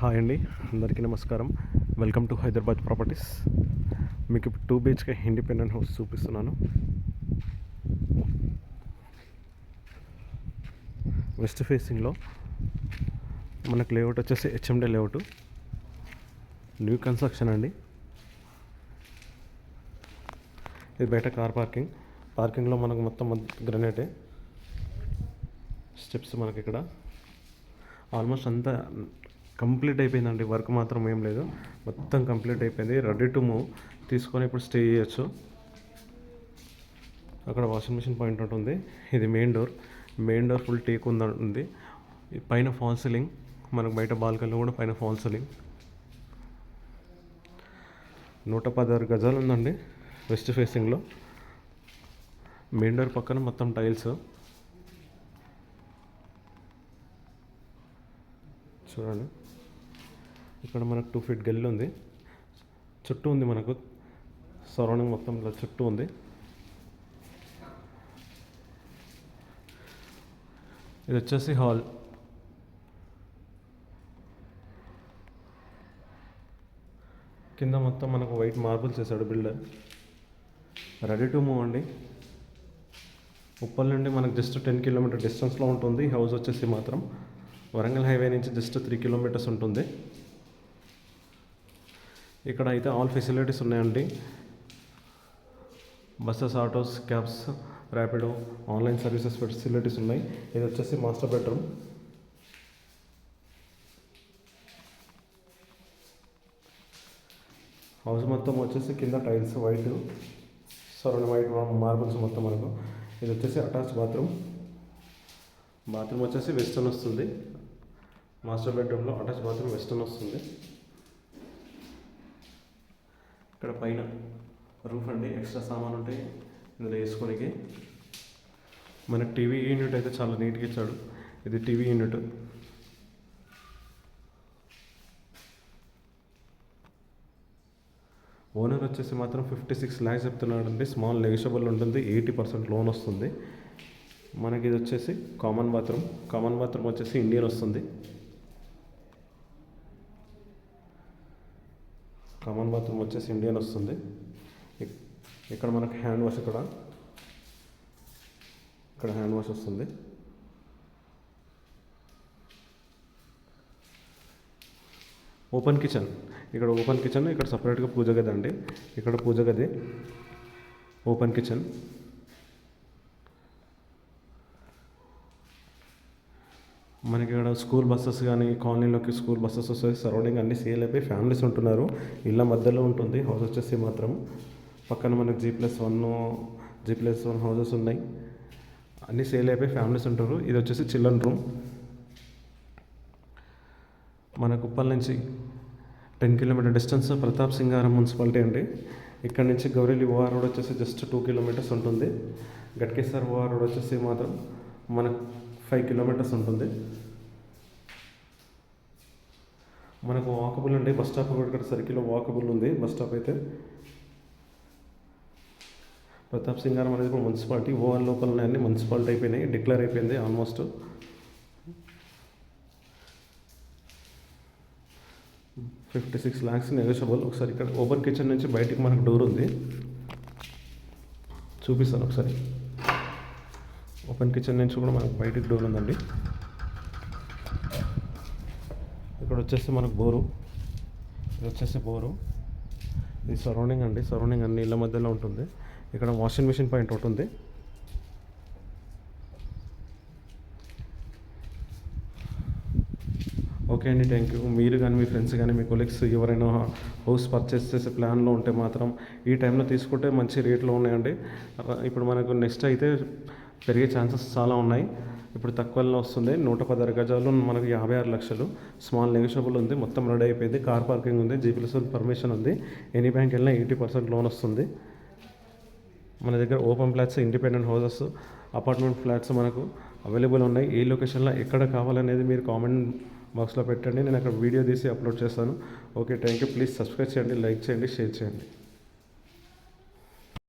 Hi అండి, అందరికీ నమస్కారం. Welcome to Hyderabad properties. మీకు ఇప్పుడు 2 BHK ఇండిపెండెంట్ హౌస్ చూపిస్తున్నాను. వెస్ట్ ఫేసింగ్లో మనకు లేఅవుట్ వచ్చేసి HMD లేఅవుట్, న్యూ కన్స్ట్రక్షన్ అండి. ఇది బయట కార్ పార్కింగ్లో మనకు మొత్తం గ్రనేటే స్టెప్స్. మనకి ఇక్కడ ఆల్మోస్ట్ అంతా కంప్లీట్ అయిపోయిందండి. వర్క్ మాత్రం ఏం లేదు, మొత్తం కంప్లీట్ అయిపోయింది. Ready to move. తీసుకొని ఇప్పుడు స్టే చేయొచ్చు. అక్కడ వాషింగ్ మిషన్ పాయింట్ ఉంటుంది. ఇది మెయిన్ డోర్ ఫుల్ టేక్ ఉంది. పైన ఫాల్ సీలింగ్, మనకు బయట బాల్కనీలో కూడా పైన ఫాల్ సీలింగ్. 116 గజాలు ఉందండి వెస్ట్ ఫేసింగ్లో. మెయిన్ డోర్ పక్కన మొత్తం టైల్స్ చూడండి. ఇక్కడ మనకు 2 feet గల్లి ఉంది, చుట్టూ ఉంది. మనకు సరౌండింగ్ మొత్తం ఇలా చుట్టూ ఉంది. ఇది వచ్చేసి హాల్. కింద మొత్తం మనకు వైట్ మార్బుల్స్ వేసాడు బిల్డర్. రెడీ టు మూవ్ అండి. ఉప్పల్ నుండి మనకు జస్ట్ 10 kilometer డిస్టెన్స్లో ఉంటుంది. హౌస్ వచ్చేసి మాత్రం వరంగల్ హైవే నుంచి జస్ట్ 3 kilometers ఉంటుంది. ఇక్కడ అయితే ఆల్ ఫెసిలిటీస్ ఉన్నాయండి. Buses, autos, cabs, Rapido, online services facilities ఉన్నాయి. ఇది వచ్చేసి మాస్టర్ బెడ్రూమ్. హౌస్ మొత్తం వచ్చేసి కింద tiles white, surround white marbles మొత్తం మనకు. ఇది వచ్చేసి అటాచ్ బాత్రూమ్ వచ్చేసి వెస్టర్న్ వస్తుంది. మాస్టర్ బెడ్రూమ్లో అటాచ్ బాత్రూమ్ వెస్టర్న్ వస్తుంది. ఇక్కడ పైన రూఫ్ అండి, ఎక్స్ట్రా సామాన్ ఉంటాయి ఇందులో వేసుకోనికి. మనకు టీవీ యూనిట్ అయితే చాలా నీట్గా ఇచ్చాడు. ఇది టీవీ యూనిట్. ఓనర్ వచ్చేసి మాత్రం 56 lakhs చెప్తున్నాడు అండి. స్మాల్ నెగోషియబుల్ ఉంటుంది, 80% లోన్ వస్తుంది. మనకి ఇది వచ్చేసి కామన్ బాత్రూమ్ వచ్చేసి ఇండియన్ వస్తుంది. ఇక్కడ మనకు హ్యాండ్ వాష్, ఇక్కడ హ్యాండ్ వాష్ వస్తుంది. ఓపెన్ కిచెన్, ఇక్కడ సపరేట్గా పూజ గది అండి. ఇక్కడ పూజ గది, ఓపెన్ కిచెన్. మనకి ఇక్కడ స్కూల్ బస్సెస్ కానీ, కాలనీలోకి స్కూల్ బస్సెస్ వస్తాయి. సరౌండింగ్ అన్ని సేల్ అయిపోయి ఫ్యామిలీస్ ఉంటున్నారు. ఇళ్ళ మధ్యలో ఉంటుంది హౌస్ వచ్చేసి మాత్రం. పక్కన మనకు G+1 హౌసెస్ ఉన్నాయి. అన్నీ సేల్ అయిపోయి ఫ్యామిలీస్ ఉంటారు. ఇది వచ్చేసి చిల్డ్రన్ రూమ్. మనకు ఉప్పల్ నుంచి 10 kilometer డిస్టెన్స్ ప్రతాప్ సింగారం మున్సిపాలిటీ అండి. ఇక్కడ నుంచి గౌరీలి ఓఆర్ రోడ్ వచ్చేసి జస్ట్ 2 kilometers ఉంటుంది. గట్కేసర్ ఓఆర్ రోడ్ వచ్చేసి మాత్రం మనకు 5 kilometers ఉంటుంది. మనకు వాకబుల్ అండి. బస్ స్టాప్ కూడా ఇక్కడ సర్కిల్లో వాకబుల్ ఉంది. బస్ స్టాప్ అయితే ప్రతాప్ సింగారం అనేది కూడా మున్సిపాలిటీ. ఓఆర్ లోకల్ ఉన్నాయన్నీ మున్సిపాలిటీ అయిపోయినాయి, డిక్లేర్ అయిపోయింది ఆల్మోస్ట్. $56 lakhs negotiable. ఒకసారి ఇక్కడ ఓపెన్ కిచెన్ నుంచి బయటికి మనకు డోర్ ఉంది, చూపిస్తాను ఒకసారి. ఓపెన్ కిచెన్ నుంచి కూడా మనకు బయటికి డోర్ ఉందండి. ఇక్కడ వచ్చేసి మనకు బోరు, ఇది సరౌండింగ్ అండి. సరౌండింగ్ అన్ని ఇళ్ళ మధ్యలో ఉంటుంది. ఇక్కడ వాషింగ్ మిషన్ పాయింట్ ఒకటి ఉంది. ఓకే అండి, థ్యాంక్ యూ. మీరు కానీ, మీ ఫ్రెండ్స్ కానీ, మీ కొలీగ్స్ ఎవరైనా హౌస్ పర్చేస్ చేసే ప్లాన్లో ఉంటే మాత్రం ఈ టైంలో తీసుకుంటే మంచి రేట్లో ఉన్నాయండి. ఇప్పుడు మనకు నెక్స్ట్ అయితే పెరిగే ఛాన్సెస్ చాలా ఉన్నాయి. ఇప్పుడు తక్కువలో వస్తుంది. 116 గజాలు మనకు 56 లక్షలు. స్మాల్ నెగోషియబుల్ ఉంది. మొత్తం రెడీ అయిపోయింది. కార్ పార్కింగ్ ఉంది. G+1 పర్మిషన్ ఉంది. ఎనీ బ్యాంక్ వెళ్ళినా 80% లోన్ వస్తుంది. మన దగ్గర open flats, independent houses, apartment flats మనకు అవైలబుల్ ఉన్నాయి. ఏ లొకేషన్లో ఎక్కడ కావాలనేది మీరు కామెంట్ బాక్స్లో పెట్టండి. నేను అక్కడ వీడియో తీసి అప్లోడ్ చేస్తాను. Okay, thank you. Please subscribe చేయండి, లైక్ చేయండి, షేర్ చేయండి.